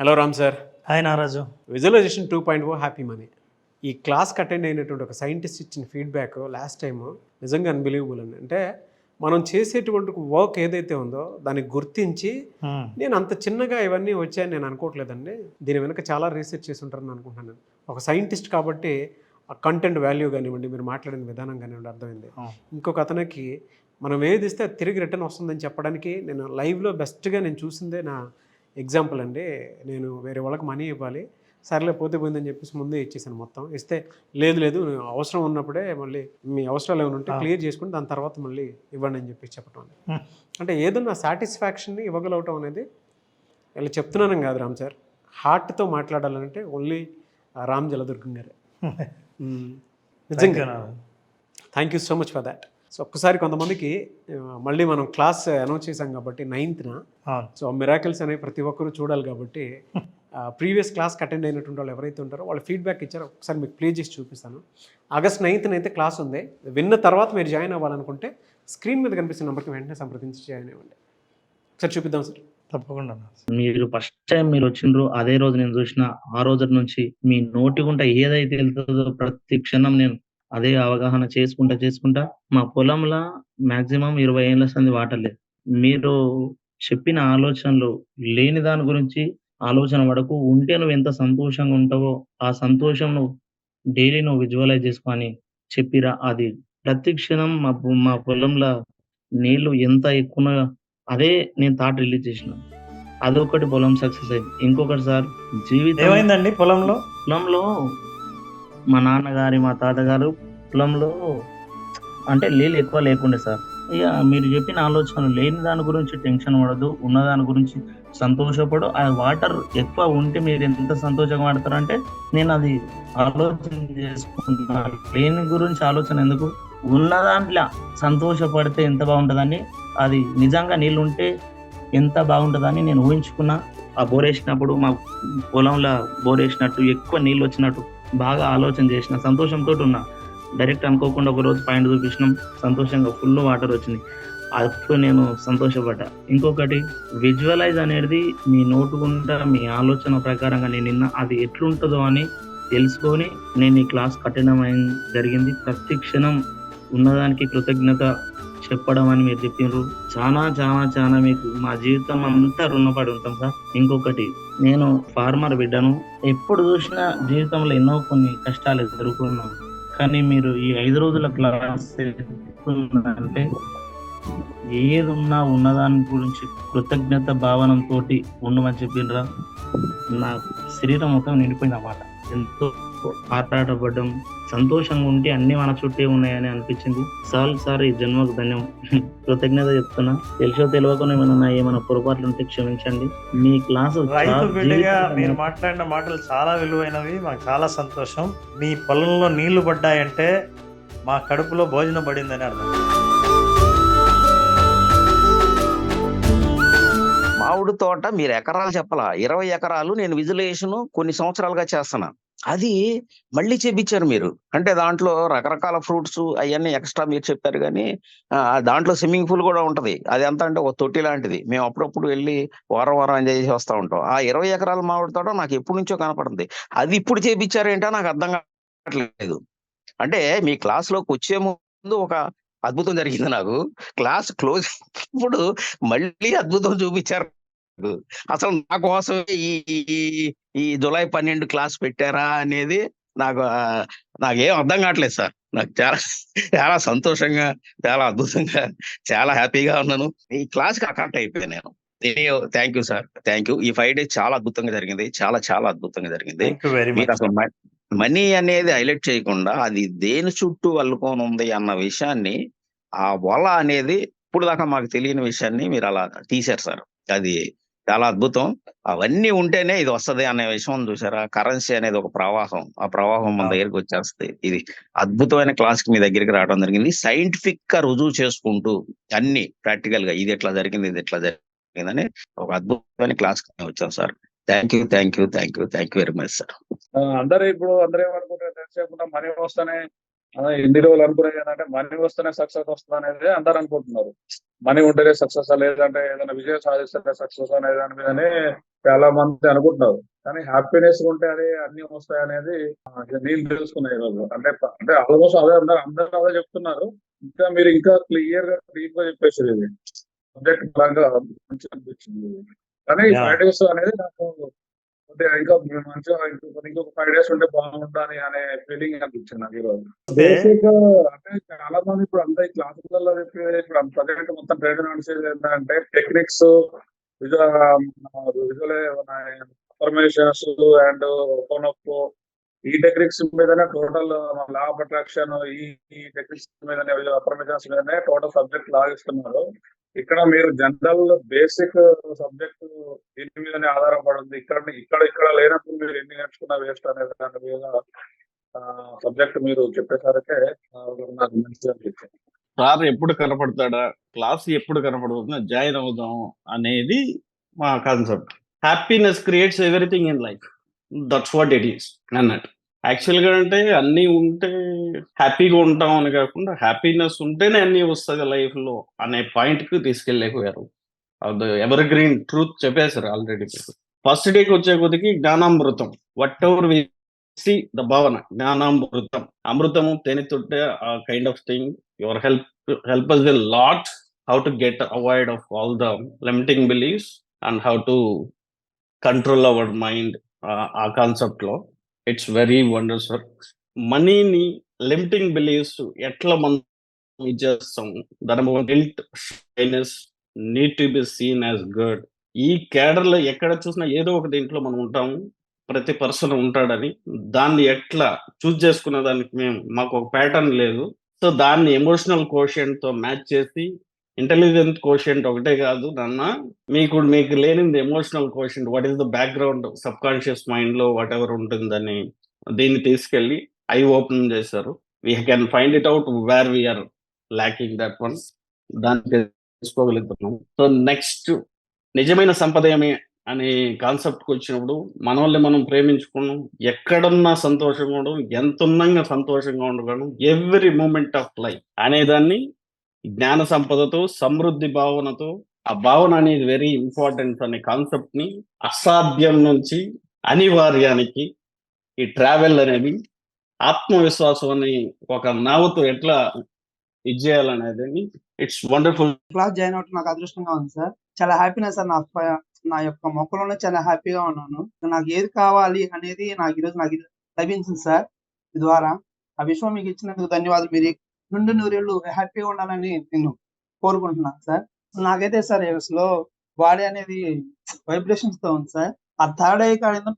Hello Ram sir. Hi Naraju. Visualisation 2.0 happy money. ఈ క్లాస్‌కి attend అయినటువంటి ఒక సైంటిస్ట్ ఇచ్చిన ఫీడ్‌బ్యాక్ లాస్ట్ టైము నిజంగా అన్‌బిలీవబుల్ అండి. అంటే మనం చేసేటువంటి వర్క్ ఏదైతే ఉందో దాన్ని గుర్తించి నేను అంత చిన్నగా ఇవన్నీ వచ్చాయని నేను అనుకోవట్లేదండి. దీని వెనక చాలా రీసెర్చ్ చేసి ఉంటారని అనుకుంటున్నాను. ఒక సైంటిస్ట్ కాబట్టి ఆ కంటెంట్ వాల్యూ కానివ్వండి, మీరు మాట్లాడిన విధానం కానివ్వండి అర్థమైంది. ఇంకొక అతనికి మనం ఏది ఇస్తే అది తిరిగి రిటర్న్ వస్తుందని చెప్పడానికి నేను లైవ్‌లో బెస్ట్‌గా నేను చూసిందే నా ఎగ్జాంపుల్ అండి. నేను వేరే వాళ్ళకి మనీ ఇవ్వాలి, సర్లే పోతే పోయిందని చెప్పేసి ముందే ఇచ్చేసాను మొత్తం. ఇస్తే లేదు లేదు అవసరం ఉన్నప్పుడే మళ్ళీ మీ అవసరాలు ఏమైనా ఉంటే క్లియర్ చేసుకుని దాని తర్వాత మళ్ళీ ఇవ్వండి అని చెప్పి చెప్పటం. అంటే ఏదన్నా సాటిస్ఫాక్షన్ని ఇవ్వగలగటం అనేది ఇలా చెప్తున్నాను కాదు రామ్ సార్, హార్ట్తో మాట్లాడాలంటే ఓన్లీ రామ్ జలదుర్గం గారే. నిజంగా thank you so much for that. So ఒక్కసారి కొంతమందికి మళ్ళీ మనం క్లాస్ అనౌన్స్ చేశాం కాబట్టి 9th సో మిరాకిల్స్ అనేవి ప్రతి ఒక్కరూ చూడాలి కాబట్టి ప్రీవియస్ క్లాస్కి అటెండ్ అయినటువంటి వాళ్ళు ఎవరైతే ఉంటారో వాళ్ళు ఫీడ్బ్యాక్ ఇచ్చారో ఒకసారి మీకు ప్లే చేసి చూపిస్తాను. ఆగస్ట్ 9th అయితే క్లాస్ ఉంది. విన్న తర్వాత మీరు జాయిన్ అవ్వాలనుకుంటే స్క్రీన్ మీద కనిపిస్తున్న నెంబర్కి వెంటనే సంప్రదించి జాయిన్ అవ్వండి. ఒకసారి చూపిద్దాం సార్. తప్పకుండా. మీరు ఫస్ట్ టైం మీరు వచ్చిండ్రు అదే రోజు నేను చూసిన, ఆ రోజు నుంచి మీ నోటి గుంట ఏదైతే వెళ్తుందో ప్రతి క్షణం నేను అదే అవగాహన చేసుకుంటా మా పొలంలో మాక్సిమం 20 ఏళ్ల సంది వాటర్ లేదు. మీరు చెప్పిన ఆలోచనలు లేని దాని గురించి ఆలోచన పడకు, ఉంటే నువ్వు ఎంత సంతోషంగా ఉంటావో ఆ సంతోషం నువ్వు డైలీ నువ్వు విజువలైజ్ చేసుకో అని చెప్పిరా. అది ప్రతి క్షణం మా పొలంలో నీళ్లు ఎంత ఎక్కువ అదే నేను థాట్ రిలీజ్ చేసిన. అదొకటి పొలం సక్సెస్ అయింది. ఇంకొకటి సార్, జీవితం ఏమైందండి పొలంలో? పొలంలో మా నాన్నగారి మా తాతగారు పొలంలో అంటే నీళ్ళు ఎక్కువ లేకుండే సార్. ఇక మీరు చెప్పిన ఆలోచన లేని దాని గురించి టెన్షన్ పడదు, ఉన్న దాని గురించి సంతోషపడు. ఆ వాటర్ ఎక్కువ ఉంటే మీరు ఎంత సంతోషంగా పడతారంటే నేను అది ఆలోచన చేసుకుంటున్నాను. లేని గురించి ఆలోచన ఎందుకు, ఉన్న దాంట్లో సంతోషపడితే ఎంత బాగుంటుందని, అది నిజంగా నీళ్ళు ఉంటే ఎంత బాగుంటుందని నేను ఊహించుకున్నా. ఆ బోర్ వేసినప్పుడు మా పొలంలో బోర్ వేసినట్టు ఎక్కువ నీళ్ళు వచ్చినట్టు బాగా ఆలోచన చేసిన, సంతోషంతో ఉన్నా. డైరెక్ట్ అనుకోకుండా ఒక రోజు పాయింట్ చూపించినాం, సంతోషంగా ఫుల్ వాటర్ వచ్చింది. అప్పుడు నేను సంతోషపడ్డా. ఇంకొకటి విజువలైజ్ అనేది మీ నోటుకుంటా మీ ఆలోచన ప్రకారంగా నేను నిన్న అది ఎట్లుంటుందో అని తెలుసుకొని నేను ఈ క్లాస్ కఠినమైన జరిగింది. ప్రతి క్షణం ఉన్నదానికి కృతజ్ఞత చెప్పడం అని మీరు చెప్పిండ్రు. చాలా చాలా చాలా మీకు మా జీవితం అంతా రుణపడి ఉంటాం సార్. ఇంకొకటి, నేను ఫార్మర్ బిడ్డను. ఎప్పుడు చూసినా జీవితంలో ఎన్నో కొన్ని కష్టాలు ఎదుర్కొన్నాను. కానీ మీరు ఈ 5 రోజుల క్లాస్ అంటే ఏదున్నా ఉన్నదాని గురించి కృతజ్ఞత భావనంతో ఉండమని చెప్పిండ్రా. నా శరీరం మొత్తం నిండిపోయింది అన్నమాట. ఎంతో ఆరాటపడ్డం, సంతోషంగా ఉంటే అన్ని మన చుట్టే ఉన్నాయని అనిపించింది. సార్ ఈ జన్మకు ధన్యం, కృతజ్ఞత చెప్తున్నా. తెలుసో తెలియకుండా ఏమైనా పొరపాట్లు ఉంటే క్షమించండి. మీ క్లాసు రైతు బిడ్డగా మీరు మాట్లాడిన మాటలు చాలా విలువైనవి. మాకు చాలా సంతోషం. మీ పొలంలో నీళ్లు పడ్డాయంటే మా కడుపులో భోజనం పడిందని అర్థం. మామిడి తోట మీరు ఎకరాలు చెప్పాలా, 20 ఎకరాలు నేను విజువలైజేషన్ కొన్ని సంవత్సరాలుగా చేస్తున్నా. అది మళ్ళీ చేపించారు మీరు. అంటే దాంట్లో రకరకాల ఫ్రూట్స్ అవన్నీ ఎక్స్ట్రా మీరు చెప్పారు. కానీ దాంట్లో స్విమ్మింగ్ పూల్ కూడా ఉంటది. అది ఎంత అంటే ఒక తొట్టి లాంటిది. మేము అప్పుడప్పుడు వెళ్ళి వారం ఎంజాయ్ చేసి వస్తూ ఉంటాం. ఆ 20 ఎకరాల మామిడి తోట నాకు ఎప్పటి నుంచో కనపడుతుంది. అది ఇప్పుడు చేపించారేంటో నాకు అర్థం కావట్లేదు. అంటే మీ క్లాస్ లోకి వచ్చే ముందు ఒక అద్భుతం జరిగింది నాకు. క్లాస్ క్లోజ్ ఇప్పుడు మళ్ళీ అద్భుతం చూపించారు. అసలు నా కోసం ఈ జూలై 12 క్లాస్ పెట్టారా అనేది నాకేం అర్థం కావట్లేదు సార్. నాకు చాలా చాలా సంతోషంగా, చాలా అద్భుతంగా, చాలా హ్యాపీగా ఉన్నాను. ఈ క్లాస్ కి అకౌంట్ అయిపోయాను నేను. Thank you sir, thank you. ఈ 5 days చాలా అద్భుతంగా జరిగింది, చాలా చాలా అద్భుతంగా జరిగింది. మీరు అసలు మనీ అనేది హైలైట్ చేయకుండా అది దేని చుట్టూ అల్లుకొని ఉంది అన్న విషయాన్ని, ఆ వల అనేది ఇప్పుడు దాకా మాకు తెలియని విషయాన్ని మీరు అలా తీశారు సార్. అది చాలా అద్భుతం. అవన్నీ ఉంటేనే ఇది వస్తది అనే విషయం చూసారా. కరెన్సీ అనేది ఒక ప్రవాహం, ఆ ప్రవాహం మన దగ్గరికి వచ్చేస్తుంది. ఇది అద్భుతమైన క్లాస్ కి మీ దగ్గరికి రావడం జరిగింది. సైంటిఫిక్ గా రుజువు చేసుకుంటూ అన్ని ప్రాక్టికల్ గా ఇది ఎట్లా జరిగింది, ఇది ఎట్లా జరిగిందని ఒక అద్భుతమైన క్లాస్ కి వచ్చాం sir. Thank you very much sir. అందరూ ఏమనుకుంటారు, ఎంతసేపు మనీ వస్తానే ఇన్ని రోజులు అనుకునేది ఏంటంటే మనీ వస్తేనే సక్సెస్ వస్తుంది అనేది అందరు అనుకుంటున్నారు. మనీ ఉంటేనే సక్సెస్, లేదంటే ఏదైనా విజయం సాధిస్తేనే సక్సెస్ అనే దాని మీదనే చాలా మంది అనుకుంటున్నారు. కానీ హ్యాపీనెస్ ఉంటే అది అన్ని వస్తాయి అనేది నేను తెలుసుకున్నా ఈ రోజు. అంటే ఆల్మోస్ట్ అదే అందరూ అదే చెప్తున్నారు. ఇంకా మీరు ఇంకా క్లియర్ గా డీప్ గా చెప్పేసారు. ఇది సబ్జెక్ట్ పరంగా మంచిగా అనిపించింది. కానీ Yeah. 5 days అనేది నాకు ఇంకా మంచిగా ఇంకొక 5 days ఉంటే బాగుంటుంది అనే ఫీలింగ్ అనిపించింది నాకు ఈరోజు. బేసిక్ అంటే చాలా మంది ఇప్పుడు అంతా ఈ క్లాసులలో చెప్పేది ఇప్పుడు ప్రజెంట్ మొత్తం ట్రేడ్ నడిచేది ఏంటంటే techniques, visual affirmations and open up, ఈ టెక్నిక్స్ మీదనే టోటల్ లా ఆఫ్ అట్రాక్షన్, ఈ టెక్నిక్స్ మీదనే అఫర్మేషన్స్ మీదనే టోటల్ సబ్జెక్ట్ లాగిస్తున్నారు. ఇక్కడ మీరు జనరల్ బేసిక్ సబ్జెక్ట్ దీని మీదనే ఆధారపడింది. ఇక్కడ లేనప్పుడు మీరు ఎన్ని నేర్చుకున్నా వేస్ట్ అనేది దాని మీద సబ్జెక్ట్ మీరు చెప్పేసరికి నాకు మంచిగా అనిపించింది. సార్ ఎప్పుడు కనపడతాడా, క్లాస్ ఎప్పుడు కనపడుతుందా, జాయిన్ అవుదాం అనేది మా concept. Happiness creates everything in life, that's what it is అన్నట్టు. యాక్చువల్గా అంటే అన్నీ ఉంటే హ్యాపీగా ఉంటాం అని కాకుండా హ్యాపీనెస్ ఉంటేనే అన్నీ వస్తుంది లైఫ్లో అనే పాయింట్కి తీసుకెళ్ళలేకపోయారు. అది ఎవర్ గ్రీన్ ట్రూత్ చెప్పేశారు ఆల్రెడీ. ఫస్ట్ డేకి వచ్చే కొద్దికి జ్ఞానామృతం, వట్ ఎవర్ వి సి ద భావన జ్ఞానామృతం, అమృతము తేనెతొట్టే ఆ kind of thing. Your help us a lot how to get avoid of all the limiting beliefs and how to control our mind. ఆ concept లో it's very wonder sir. మనీని limiting beliefs ఎట్లా మనం ఇచ్చేస్తాం, దాని guilt, shyness, need to be seen as good. ఈ క్యాడర్లో ఎక్కడ చూసినా ఏదో ఒక దీంట్లో మనం ఉంటాము, ప్రతి పర్సన్ ఉంటాడని. దాన్ని ఎట్లా చూస్ చేసుకునే దానికి మాకు ఒక ప్యాటర్న్ లేదు. సో దాన్ని ఎమోషనల్ కోషియంట్ తో మ్యాచ్ చేసి, ఇంటెలిజెంట్ కోషియంట్ ఒకటే కాదు నాన్న, మీకు లేనిది emotional quotient, what is the background subconscious mind లో వాట్ ఎవర్ ఉంటుందని దీన్ని తీసుకెళ్లి ఐ ఓపెన్ చేశారు. We can find it out where we are lacking that one, దాన్ని తెలుసుకోగలుగుతున్నాం. సో నెక్స్ట్ నిజమైన సంపద ఏమి అనే కాన్సెప్ట్కి వచ్చినప్పుడు మనల్ని మనం ప్రేమించుకోవడం, ఎక్కడున్నా సంతోషంగా ఉండడం, ఎంత ఉన్నంగా సంతోషంగా ఉండడం, ఎవ్రీ మూమెంట్ ఆఫ్ లైఫ్ అనేదాన్ని జ్ఞాన సంపదతో, సమృద్ధి భావనతో, ఆ భావన అనేది వెరీ ఇంపార్టెంట్ అనే కాన్సెప్ట్ ని అసాధ్యం నుంచి అనివార్యానికి ఈ ట్రావెల్ అనేది ఆత్మవిశ్వాసం అని ఒక నావతో ఎట్లా ఇది చేయాలనేది ఇట్స్ వండర్ఫుల్. క్లాస్ జాయిన్ అవటం నాకు అదృష్టంగా ఉంది సార్. చాలా హ్యాపీనెస్ సార్. నా యొక్క మొక్కలోనే చాలా హ్యాపీగా ఉన్నాను. నాకు ఏది కావాలి అనేది ఈరోజు నాకు లభించింది సార్ ఈ ద్వారా. ఆ విషయం మీకు ఇచ్చినందుకు ధన్యవాదాలు. మీరు నుండి నూరేళ్ళు హ్యాపీగా ఉండాలని నేను కోరుకుంటున్నాను సార్. నాకైతే సార్ అసలు బాడీ అనేది వైబ్రేషన్స్ తో ఉంది సార్. ఆ థర్డ్ ఐ కాడ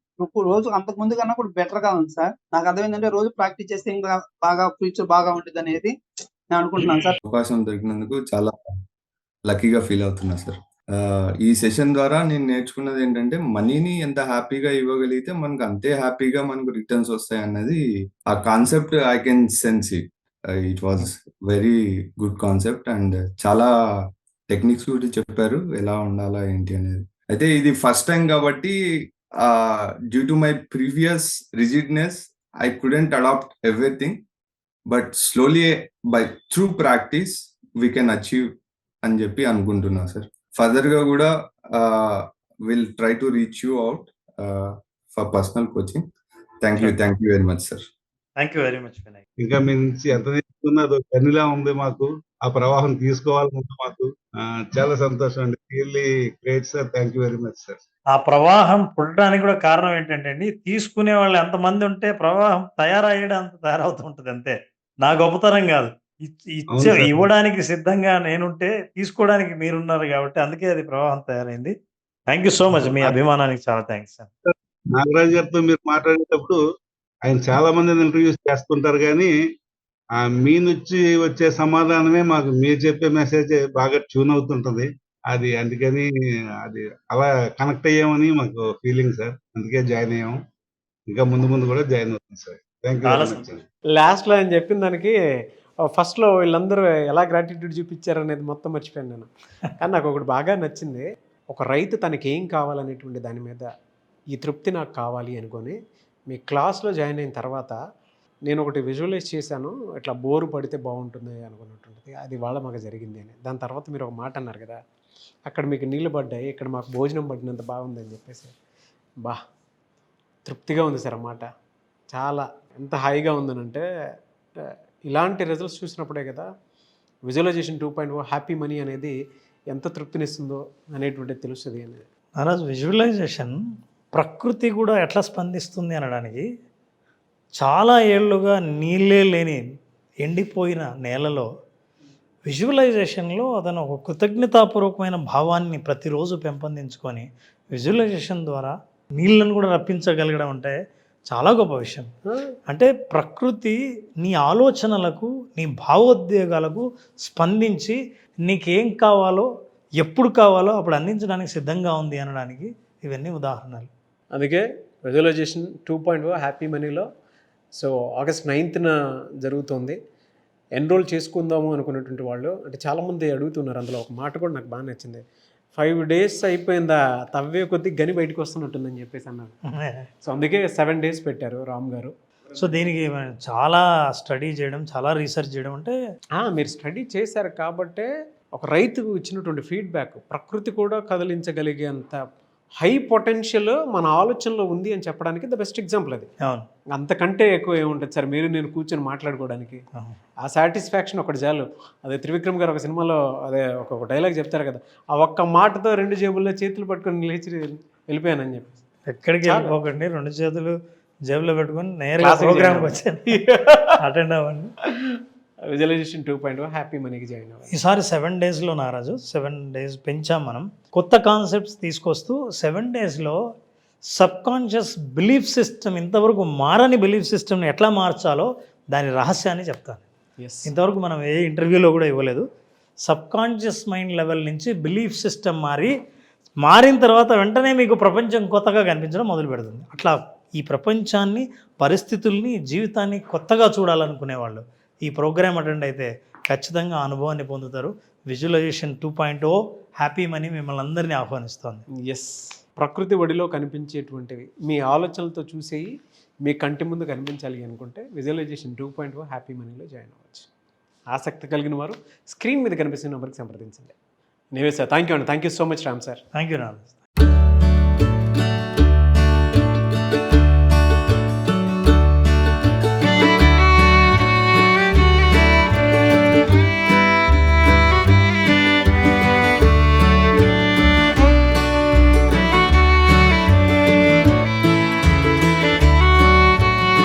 రోజు అంతకు ముందు కన్నా కూడా బెటర్ గా ఉంది సార్. నాకు అర్థమైందంటే రోజు ప్రాక్టీస్ చేస్తే ఇంకా బాగా ఫ్యూచర్ బాగా ఉంటుంది అనేది నేను అనుకుంటున్నాను సార్. అవకాశం దొరికినందుకు చాలా లక్కీగా ఫీల్ అవుతున్నా సార్. ఈ సెషన్ ద్వారా నేను నేర్చుకున్నది ఏంటంటే, మనీని ఎంత హ్యాపీగా ఇవ్వగలిగితే మనకు అంతే హ్యాపీగా మనకు రిటర్న్స్ వస్తాయి అన్నది ఆ concept. I can sense it was very good concept. And చాలా టెక్నిక్స్ కూడా చెప్పారు ఎలా ఉండాలా ఏంటి అనేది. అయితే ఇది ఫస్ట్ టైం కాబట్టి due to my previous rigidness I couldn't adapt everything, but slowly by through practice we can achieve అని చెప్పి అనుకుంటున్నా సార్. ఫర్దర్ గా కూడా will try to reach you out for personal coaching. Thank you very much sir. Thank you very much Vinay. ఇంకా మీ నుంచి ఎంత తీసుకున్నదో కన్నులా ఉంది మాకు. ఆ ప్రవాహం తీసుకోవాలనుంది మాకు. చాలా సంతోషం అండి. Really great sir. Thank you very much sir. ఆ ప్రవాహం పుట్టడానికి కూడా కారణం ఏంటంటే అండి, తీసుకునే వాళ్ళు ఎంతమంది ఉంటే ప్రవాహం తయారయ్యడం అంత తయారవుతూ ఉంటుంది అంతే. నా గొప్పతనం కాదు, ఇవ్వడానికి సిద్ధంగా నేనుంటే తీసుకోవడానికి మీరున్నారు కాబట్టి అందుకే అది ప్రవాహం తయారైంది. Thank you so much. మీ అభిమానానికి చాలా థ్యాంక్స్ సార్. నాగరాజు గారితో మీరు మాట్లాడేటప్పుడు ఆయన చాలా మందిని ఇంటర్వ్యూస్ చేస్తుంటారు, కానీ మీ నుంచి వచ్చే సమాధానమే మాకు మీరు చెప్పే మెసేజ్ బాగా ట్యూన్ అవుతుంటది. అది అందుకని అది అలా కనెక్ట్ అయ్యామని మాకు ఫీలింగ్ సార్. అందుకే జాయిన్ అయ్యాము. ఇంకా ముందు కూడా జాయిన్ అవుతుంది సార్. Thank you. లాస్ట్లో ఆయన చెప్పిన దానికి ఫస్ట్లో వీళ్ళందరూ ఎలా గ్రాటిట్యూడ్ చూపించారు అనేది మొత్తం మర్చిపోయాను నేను. కానీ నాకు ఒకటి బాగా నచ్చింది. ఒక రైతు తనకి ఏం కావాలనేటువంటి దాని మీద ఈ తృప్తి నాకు కావాలి అనుకొని మీ క్లాస్లో జాయిన్ అయిన తర్వాత నేను ఒకటి విజువలైజ్ చేశాను, ఇట్లా బోరు పడితే బాగుంటుంది అనుకున్నటువంటిది, అది వాళ్ళ మాకు జరిగింది అని. దాని తర్వాత మీరు ఒక మాట అన్నారు కదా, అక్కడ మీకు నీళ్ళు పడ్డాయి, ఇక్కడ మాకు భోజనం పడినంత బాగుంది అని చెప్పేసి, బా తృప్తిగా ఉంది సార్ ఆ మాట. చాలా ఎంత హాయిగా ఉందనంటే, ఇలాంటి రిజల్ట్స్ చూసినప్పుడే కదా విజువలైజేషన్ 2.0 హ్యాపీ మనీ అనేది ఎంత తృప్తినిస్తుందో అనేటువంటిది తెలుస్తుంది అనేది. మహారాజ్ విజువలైజేషన్ ప్రకృతి కూడా ఎట్లా స్పందిస్తుంది అనడానికి, చాలా ఏళ్ళుగా నీళ్ళే లేని ఎండిపోయిన నేలలో విజువలైజేషన్లో అతను ఒక కృతజ్ఞతాపూర్వకమైన భావాన్ని ప్రతిరోజు పెంపొందించుకొని విజువలైజేషన్ ద్వారా నీళ్ళను కూడా రప్పించగలగడం అంటే చాలా గొప్ప విషయం. అంటే ప్రకృతి నీ ఆలోచనలకు, నీ భావోద్వేగాలకు స్పందించి నీకేం కావాలో, ఎప్పుడు కావాలో అప్పుడు అందించడానికి సిద్ధంగా ఉంది అనడానికి ఇవన్నీ ఉదాహరణలు. అందుకే విజువలైజేషన్ 2.0 హ్యాపీ మనీలో సో ఆగస్ట్ 9th జరుగుతుంది. ఎన్రోల్ చేసుకుందాము అనుకున్నటువంటి వాళ్ళు అంటే చాలామంది అడుగుతున్నారు. అందులో ఒక మాట కూడా నాకు బాగా నచ్చింది, 5 days అయిపోయిందా, తవ్వే కొద్దీ గని బయటకు వస్తున్నట్టుందని చెప్పేసి అన్నారు. సో అందుకే 7 days పెట్టారు రామ్ గారు. సో దీనికి చాలా స్టడీ చేయడం, చాలా రీసెర్చ్ చేయడం అంటే మీరు స్టడీ చేశారు కాబట్టే ఒక రైతుకు ఇచ్చినటువంటి ఫీడ్బ్యాక్, ప్రకృతి కూడా కదిలించగలిగేంత హై పొటెన్షియల్ మన ఆలోచనలో ఉంది అని చెప్పడానికి ద బెస్ట్ ఎగ్జాంపుల్ అది. అవును, అంతకంటే ఎక్కువ ఏముంటుంది సార్, మీరు నేను కూర్చొని మాట్లాడుకోవడానికి. ఆ సాటిస్ఫాక్షన్ ఒకటి చాలు. అదే త్రివిక్రమ్ గారు ఒక సినిమాలో అదే ఒక డైలాగ్ చెప్తారు కదా, ఆ ఒక్క మాటతో 2 జేబుల్లో చేతులు పట్టుకొని లేచి వెళ్ళిపోయానని చెప్పి. ఎక్కడికి వెళ్ళిపోకండి, 2 చేతులు జేబులో పెట్టుకొని నేరుగా ప్రోగ్రామ్కి వచ్చాను, అటెండ్ అవ్వండి. విజువలైజేషన్ 2.0 హ్యాపీ మనీకి జాయిన్ అవ్వాలి. ఈసారి 7 daysలో నారాజు 7 days పెంచాం మనం. కొత్త కాన్సెప్ట్స్ తీసుకొస్తూ 7 daysలో సబ్కాన్షియస్ బిలీఫ్ సిస్టమ్, ఇంతవరకు మారని బిలీఫ్ సిస్టమ్ని ఎట్లా మార్చాలో దాని రహస్యాన్ని చెప్తాను. ఇంతవరకు మనం ఏ ఇంటర్వ్యూలో కూడా ఇవ్వలేదు. సబ్కాన్షియస్ మైండ్ లెవెల్ నుంచి బిలీఫ్ సిస్టమ్ మారిన తర్వాత వెంటనే మీకు ప్రపంచం కొత్తగా కనిపించడం మొదలు పెడుతుంది. అట్లా ఈ ప్రపంచాన్ని, పరిస్థితుల్ని, జీవితాన్ని కొత్తగా చూడాలనుకునేవాళ్ళు ఈ ప్రోగ్రామ్ అటెండ్ అయితే ఖచ్చితంగా అనుభవాన్ని పొందుతారు. విజువలైజేషన్ 2.0 హ్యాపీ మనీ మిమ్మల్ని అందరినీ ఆహ్వానిస్తోంది. ఎస్, ప్రకృతి ఒడిలో కనిపించేటువంటివి మీ ఆలోచనలతో చూసేవి మీ కంటి ముందు కనిపించాలి అనుకుంటే విజువలైజేషన్ 2.0 హ్యాపీ మనీలో జాయిన్ అవ్వచ్చు. ఆసక్తి కలిగిన వారు స్క్రీన్ మీద కనిపిస్తున్న నెంబర్కి సంప్రదించండి. నేవే సార్, థ్యాంక్ యూ అండి. Thank you so much Ram sir. Thank you Naraj.